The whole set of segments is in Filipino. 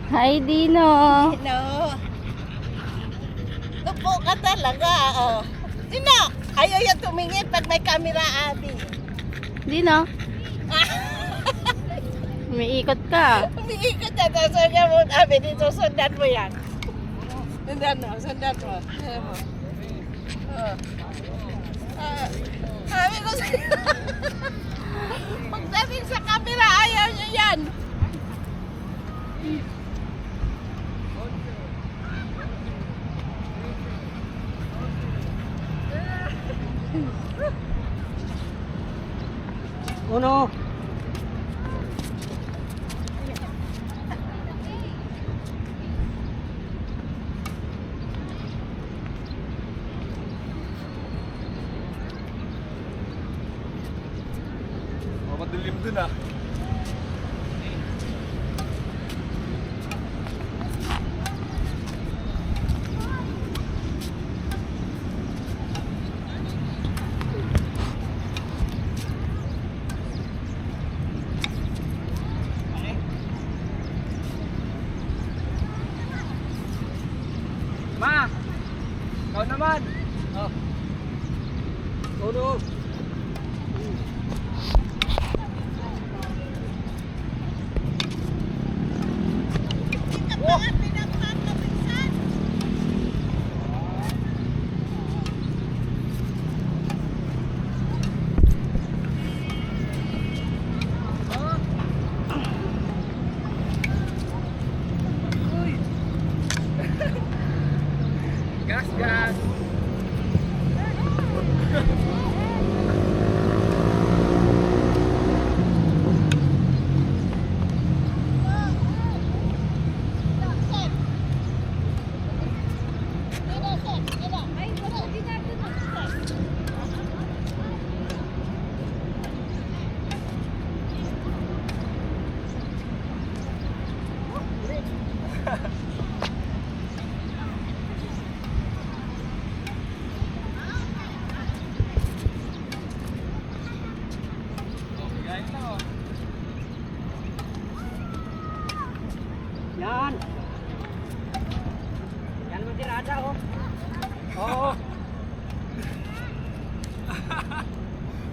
Hi, Dino. Dino. Tupo ka talaga. Oh. Dino, ayaw yan tumingin pag may camera, Abi. Dino. Umiikot ka. Umiikot na. Sundan mo, Abi. Dito, sundan mo yan. Sundan mo, sundan mo. Sundan mo. Oh. Sabi ko sa'yo. Pagdating sa camera, ayaw niyo yan. Uno. Madilim dun ah. Ma! Ikaw naman! Oh. Uno. Gas, gas! Yan! Yan naman tirada oh! Oo!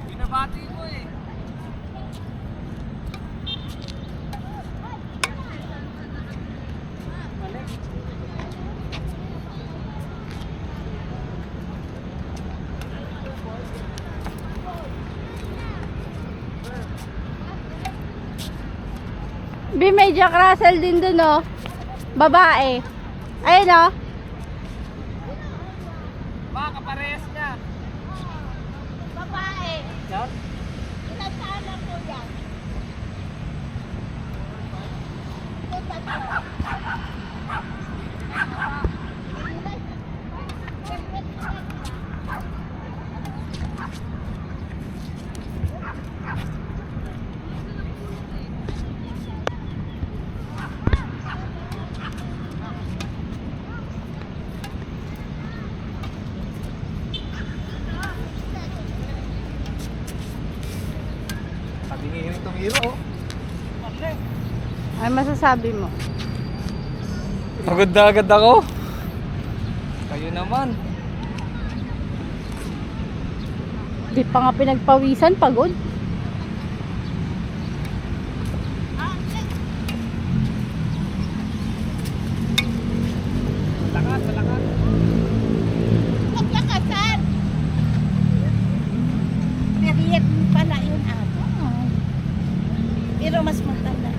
Binabati mo eh! Bi, may Jack Russell din dun, oh. Babae. Ayun, oh. Ma, kaparehas niya! Babae. Yan? Inasala ko yan. Sabi nga yung itong hero oh. Ay, masasabi mo. Pagod na agad ako. Kayo naman. Di pa nga pinagpawisan, pagod. Lakas, lakas! Maglakasan. Period pala yun, Abi. Pero mas matanda.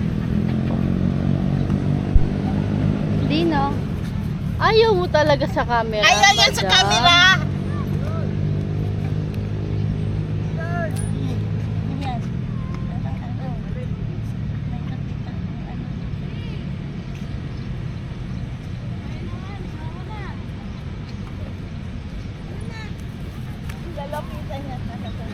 Dino. Ayaw mo talaga sa camera. Ayaw yan sa madam. camera. Yan. Lalapitan niya talaga.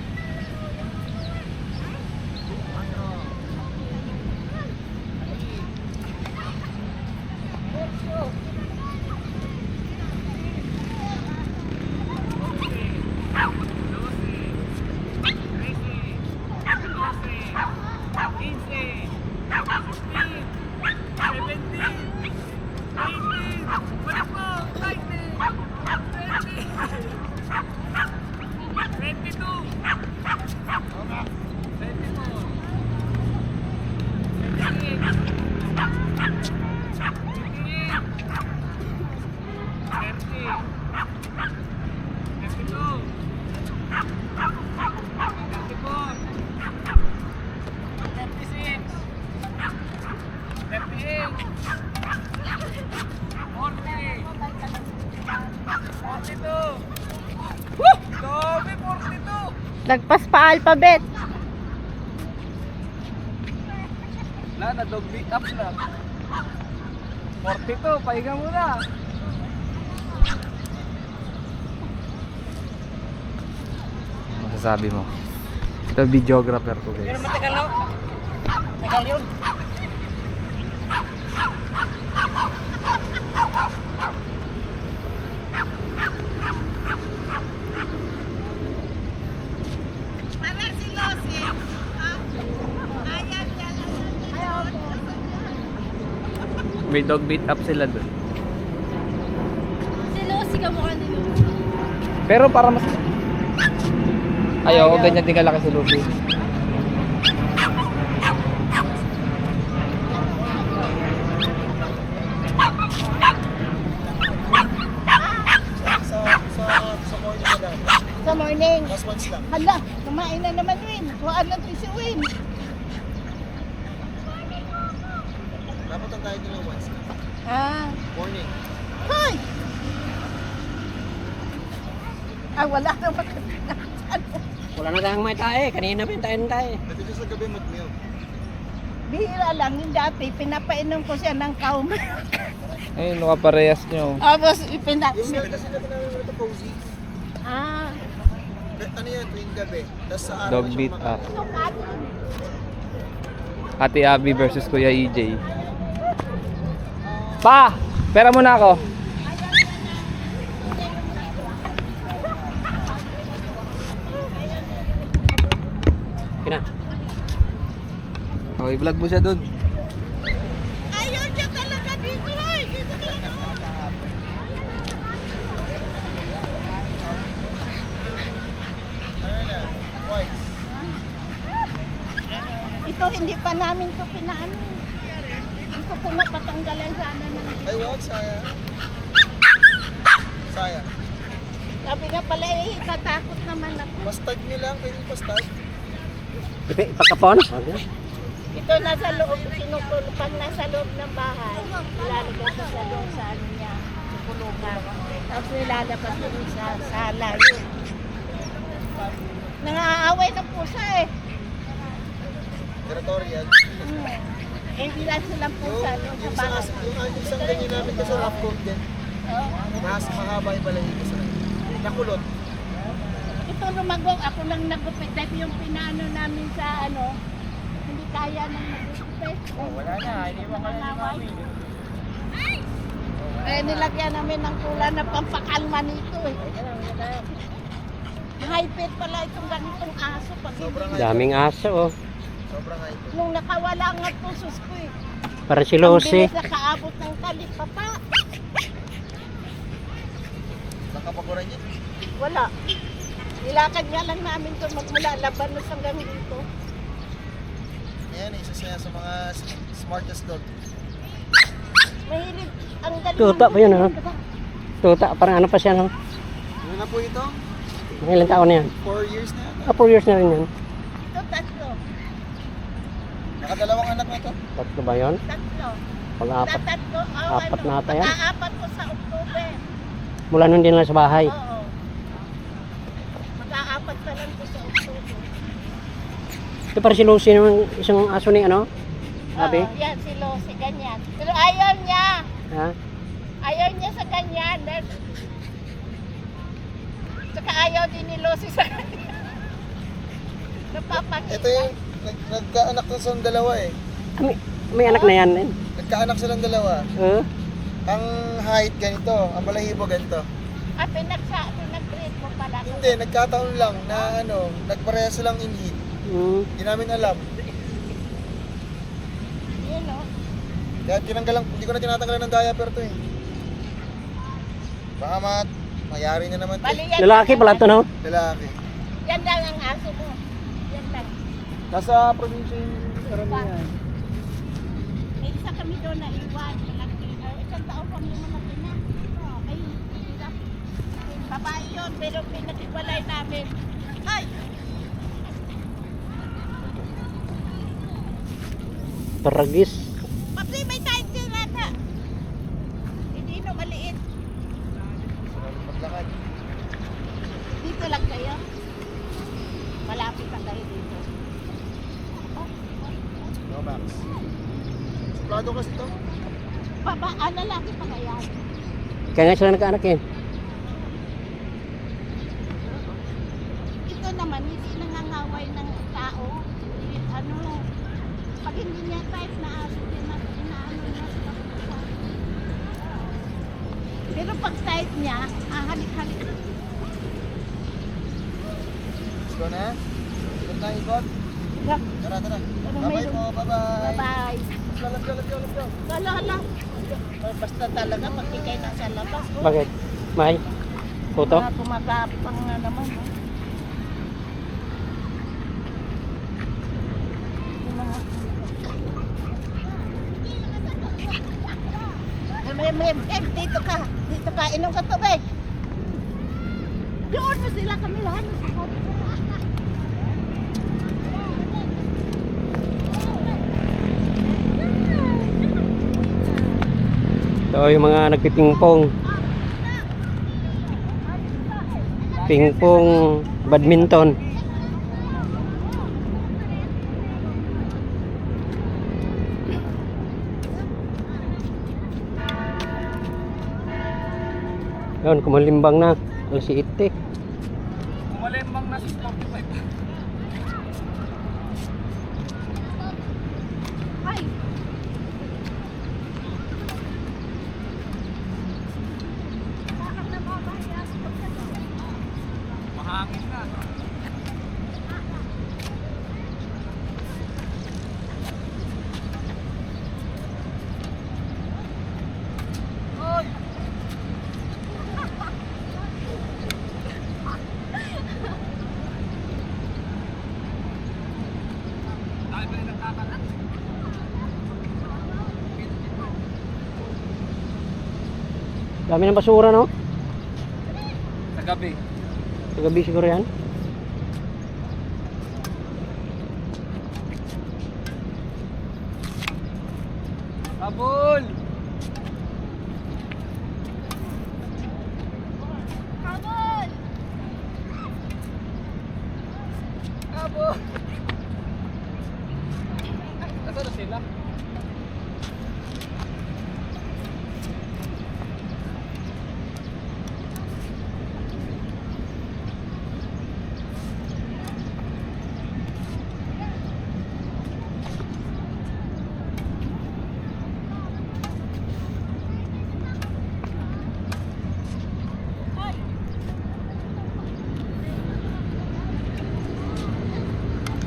Lagpas pa alphabet. Wala na, dog beat up lang. 42, pahinga muna. Masasabi mo? Ito videographer ko guys. Pero matagal na. Tagal yun. Para si Losi. Ayan yan. May dog beat up sila dun. Si Lucy kamukha ni Lucy. Pero para mas... Ayaw, ganyan din kalaki si Luffy. Sa morning. Last ones lang. Hala, kumain na naman Win. Kuhaan na si Win. Napunta tayo dito ng once. Ah. Morning. Hoy! Ah, wala naman. Wala na tayong may tae. Kanina pa yung tae. Dati siya sa gabi mag-milk. Bihira lang yung dati, pinapainom ko siya ng cow milk. Ayun, nakaparehas nyo. Tapos Yung ipinapainom. milk kasi natin namin ito, Posey. Ah. Ano yan, tuwing gabi. Tapos sa araw Dog siya beat kumakain. up. Ate Abby versus Kuya EJ. Pa! Pera muna ako. Kina. Okay, vlog mo siya dun. Ayaw niya talaga dito ay. Dito talaga. Ano na? White. Ito hindi pa namin ito pinaano. Hindi ko pinapatanggalan sana ng... Ay, wag, sayang. Sayang. Sabi nga pala eh, tatakot naman ako. Pastag nyo lang, pwede pastag. Ipagkapon? Ito nasa loob, sinukulong. Pag nasa loob ng bahay, ilalagay ko sa loob sa ano niya, sa kulungan. Tapos nilalabas ko sa sala yun. Nangaaway ng pusa eh. Territorial. Eh, ilan silang pusa doon sa bahay. Yung isang ganyan namin kasi rough coat din. Mas mahaba yung balahibo kasi. Nakulot. Ito lumagong, ako lang nagupit. Dahil yung pinano namin sa ano, hindi kaya nang nagupit. Wala na. Hindi mo kaya namin. Eh, nilagyan namin ng kula na pampakalma nito eh. High-pet pala itong ganitong aso. Pag Sobrang high. Daming aso oh. Sobrang high. nung nakawala nga pusos ko eh. Para si Ang Lucy. bilis nakaabot ng talipapa. Nakapaguran niya. Wala. Nilakad nga lang namin ito magmula Labanos hanggang dito. Ayan, isa siya sa mga smartest dog. Mahilig. Ang galing. Tuta ng- pa yun, ano? Tuta, parang ano pa siya no? Ano na po ito? Mga ilang taon na yan? 4 years na yata. 4 years na rin yan. Ito tatlo. Nakadalawang anak na ito. Tatlo ba yun? Tatlo. Pag-apat. Tatlo. Apat na ata yan. Mag-aapat ko sa October. Mula nun din lang sa bahay. Oo. Mag-aapat pa lang ko sa October. Ito para si Lucy naman isang aso ni ano? Sabi? Oo, yan si Lucy, ganyan. Pero ayaw niya. Ha? Ayaw niya sa ganyan. Saka ayaw din ni Lucy sa ganyan. Napapakita. Ito yung nagkaanak na silang dalawa eh. May anak na yan. Nagkaanak silang dalawa. Ang height ganito, ang balahibo ganito. Ah, pinag-breed mo pala. Hindi, nagkataon lang na ano, nagpareha silang inhit. Hindi namin alam. Yun o. Kaya tinanggalan, hindi ko na tinatanggalan ng diaper to eh. Baka mayari na naman to. Bali yan. Lalaki pala ito no? Lalaki. Yan lang ang aso mo. Yan lang. Nasa probinsya yung karamihan. May isa kami doon na iwan. Isang taon kami malaki na. Ay, hirap. Babae yun, pero pinag-iwalay namin. Ay! Taragis. Papi, may tayo sila na. Hindi no maliit. Maglakad. Dito lang kayo. Malapit na kayo dito. No, Max. Suplado kasi to. Lalaki pa kaya. Kaya nga sila nagkaanak eh. Ito naman, hindi nangangaway ng tao. Ano, pag hindi niya type na aso, inaano niya sa kapatid. Pero pag type niya, halik-halik. Let's go na. Ikot na, ikot. Tara, tara. Bye-bye mayroon? po, bye-bye. Bye-bye. Let's go. Hala. Basta talaga pag ikay nasa labas. Oh, Bakit? May? Puto? mga tumagapang nga naman. Oh. Yung mga- dito ka. Inom ka tubig. Doon mo sila kami lahat. So yung mga nagpipingpong. Pingpong, badminton. Yun, kumalimbang na. Alas 7. Kumalimbang na si Spotify. Ay! Mahangin na. Dami ng basura, no? Sa gabi. Sa gabi siguro yan. Habol! Habol! Nasaan na sila?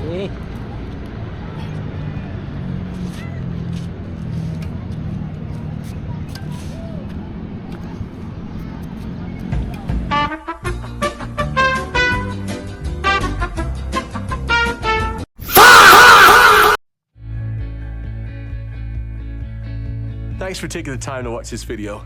Eh. Thanks for taking the time to watch this video.